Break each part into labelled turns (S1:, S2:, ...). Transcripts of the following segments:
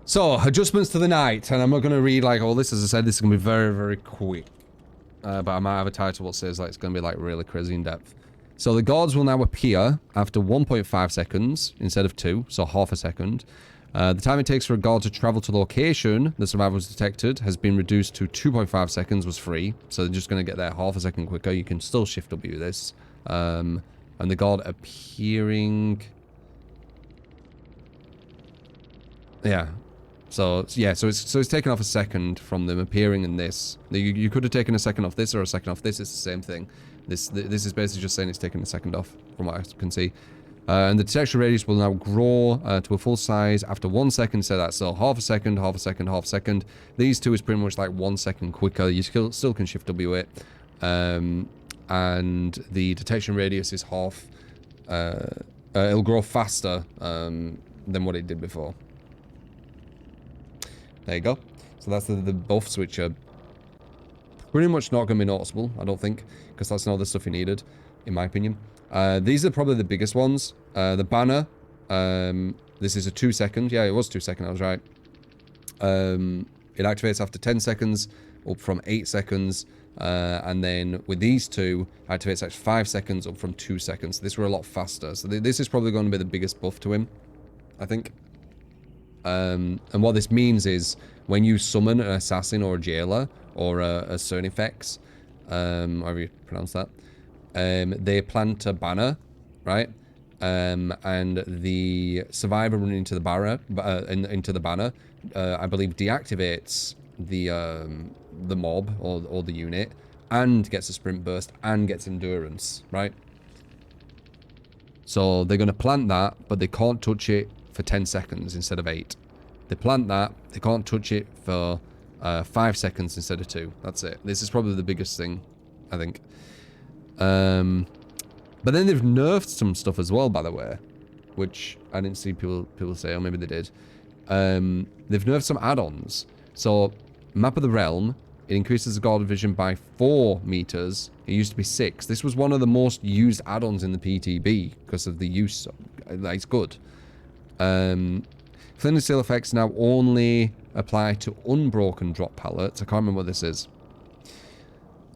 S1: So, adjustments to the night, and I'm not going to read like all this. As I said, this is going to be very, very quick. But I might have a title that says like it's going to be like really crazy in depth. So the guards will now appear after 1.5 seconds instead of 2, so half a second. The time it takes for a guard to travel to location the survivor was detected has been reduced to 2.5 seconds, was free. So they're just going to get there half a second quicker. You can still shift W this. And the guard appearing... Yeah. So it's taken off a second from them appearing in this. You could have taken a second off this or a second off this. It's the same thing. This is basically just saying it's taken a second off from what I can see. And the detection radius will now grow to a full size after 1 second. So that's so half a second, half a second, half a second. These two is pretty much like 1 second quicker. You still can shift W it. And the detection radius is half. It'll grow faster than what it did before. There you go. So that's the buffs, which are pretty much not going to be noticeable, I don't think, because that's not the stuff you needed, in my opinion. These are probably the biggest ones. The banner, this is a 2 second. Yeah, it was 2 second, I was right. It activates after 10 seconds, up from 8 seconds. And then with these two, activates at 5 seconds, up from 2 seconds. This were a lot faster. So this is probably going to be the biggest buff to him, I think. And what this means is when you summon an assassin or a jailer or a Cernifex, however you pronounce that, they plant a banner, right? And the survivor running into the banner, I believe deactivates the mob or the unit and gets a sprint burst and gets endurance, right? So they're going to plant that, but they can't touch it for 10 seconds instead of 8. They plant that, they can't touch it for 5 seconds instead of 2. That's it. This is probably the biggest thing, I think. But then they've nerfed some stuff as well, by the way, which I didn't see people say, or maybe they did. They've nerfed some add-ons. So, Map of the Realm, it increases the guard vision by 4 meters. It used to be 6. This was one of the most used add-ons in the PTB because of the use. It's good. Flint and Steel effects now only apply to unbroken drop pallets. I can't remember what this is.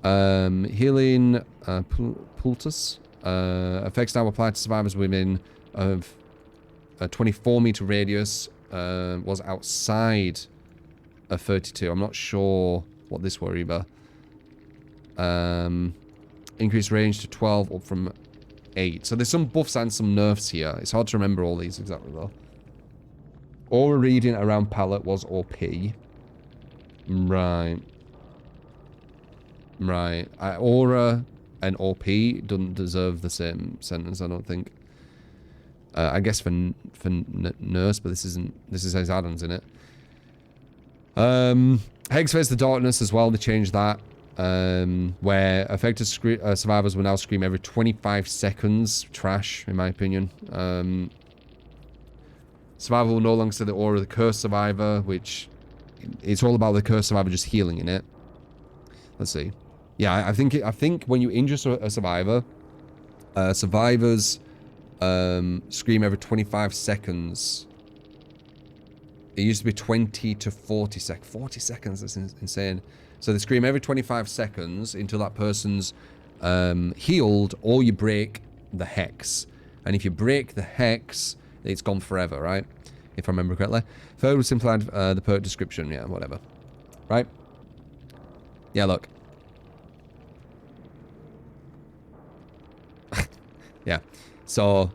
S1: Healing Pultus. Effects now apply to survivors within of a 24-meter radius. Was outside of 32. I'm not sure what this were either. Increased range to 12 up from 8. So there's some buffs and some nerfs here. It's hard to remember all these exactly though. Aura reading around pallet was OP. Right. Right. Aura and OP don't deserve the same sentence, I don't think. I guess for nurse, but this is his add-ons in it. Hex Face the Darkness as well, they changed that. Where affected survivors will now scream every 25 seconds. Trash, in my opinion. Survivor will no longer say the aura of the cursed survivor, which it's all about the cursed survivor just healing in it. Let's see. Yeah, I think when you injure a survivor, survivors scream every 25 seconds. It used to be 20 to 40 seconds. 40 seconds, that's insane. So they scream every 25 seconds until that person's healed, or you break the hex. And if you break the hex, it's gone forever, right? If I remember correctly. Third would simply add the perk description, yeah, whatever. Right? Yeah, look. Yeah. So,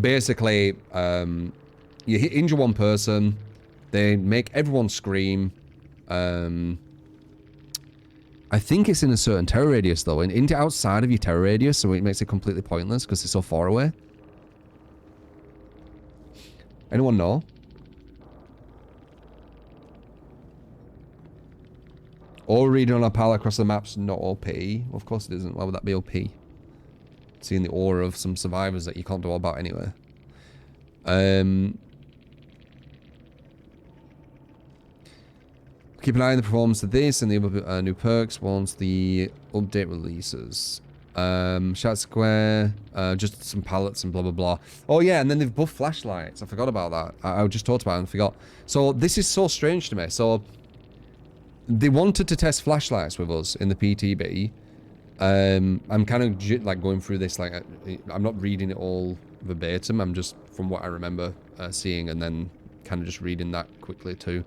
S1: basically, you injure one person, they make everyone scream. I think it's in a certain terror radius, though. Into outside of your terror radius, so it makes it completely pointless because it's so far away. Anyone know? Or reading on a pallet across the map's not OP. Well, of course it isn't. Why would that be OP? Seeing the aura of some survivors that you can't do all about anyway. Keep an eye on the performance of this and the other new perks once the update releases. Shout Square, just some pallets and blah, blah, blah. Oh, yeah, and then they've buffed flashlights. I forgot about that. I just talked about it and forgot. So this is so strange to me. So they wanted to test flashlights with us in the PTB. I'm kind of like going through this, like, I'm not reading it all verbatim. I'm just from what I remember seeing and then kind of just reading that quickly too.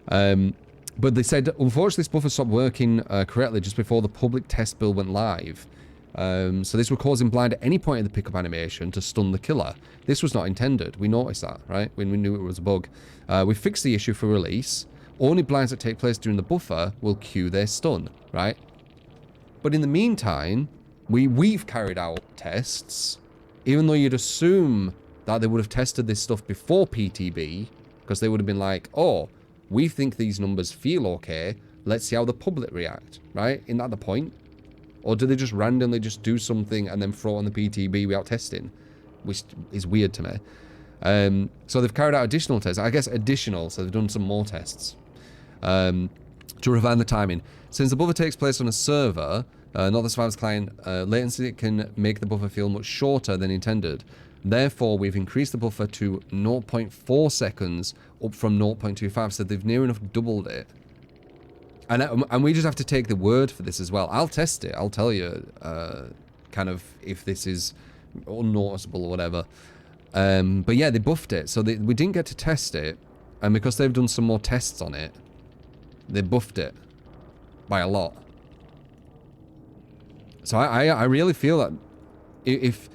S1: But they said, unfortunately, this buffer stopped working correctly just before the public test build went live. So this would cause him blind at any point in the pickup animation to stun the killer. This was not intended. We noticed that, right? When we knew it was a bug. We fixed the issue for release. Only blinds that take place during the buffer will cue their stun, right? But in the meantime, we've carried out tests, even though you'd assume that they would have tested this stuff before PTB, because they would have been like, oh, we think these numbers feel okay, let's see how the public react, right? Isn't that the point? Or do they just randomly just do something and then throw it on the PTB without testing? Which is weird to me. So they've carried out additional tests. I guess additional, so they've done some more tests. To refine the timing. Since the buffer takes place on a server, not the survivor's client, latency can make the buffer feel much shorter than intended. Therefore, we've increased the buffer to 0.4 seconds up from 0.25, so they've near enough doubled it. And we just have to take the word for this as well. I'll test it. I'll tell you kind of if this is unnoticeable or whatever. But yeah, they buffed it. So we didn't get to test it. And because they've done some more tests on it, they buffed it by a lot. So I really feel that if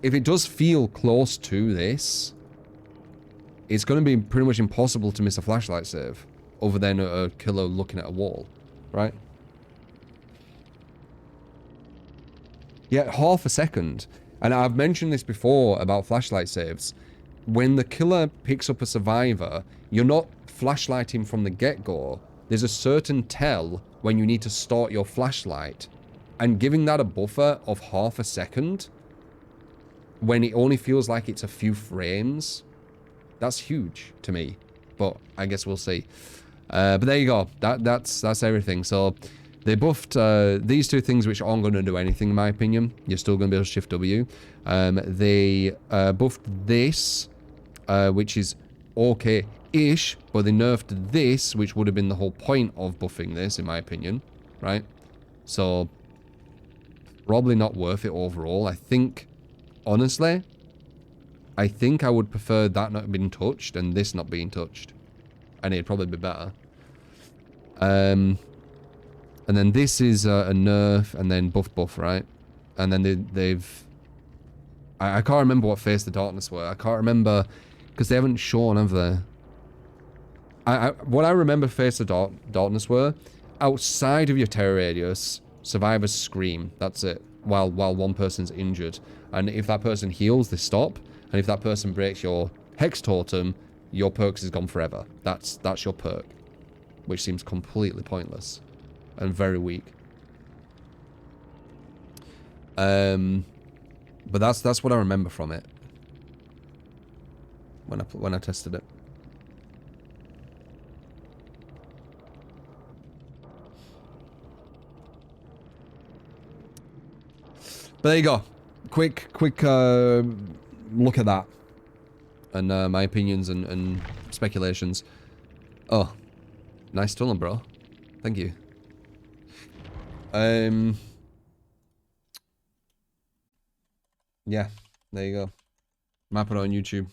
S1: it does feel close to this, it's going to be pretty much impossible to miss a flashlight save. Other than a killer looking at a wall, right? Yeah, half a second. And I've mentioned this before about flashlight saves. When the killer picks up a survivor, you're not flashlighting from the get-go. There's a certain tell when you need to start your flashlight. And giving that a buffer of half a second, when it only feels like it's a few frames, that's huge to me. But I guess we'll see. But there you go. That's everything. So they buffed these two things, which aren't going to do anything in my opinion. You're still going to be able to shift W. They buffed this, which is okay-ish, but they nerfed this, which would have been the whole point of buffing this, in my opinion, right? So probably not worth it overall. I think, honestly, I think I would prefer that not being touched and this not being touched. And it'd probably be better. And then this is a nerf, and then buff, right? And then they've... I can't remember what Face the Darkness were. I can't remember, because they haven't shown, have they? What I remember Face the Darkness were, outside of your terror radius, survivors scream. That's it. While one person's injured. And if that person heals, they stop. And if that person breaks your Hex Totem, your perks is gone forever. That's your perk, which seems completely pointless and very weak. But that's what I remember from it when I tested it. But there you go. Quick look at that. And my opinions and speculations. Oh, nice tunnel, bro. Thank you. Yeah, there you go. Map it on YouTube.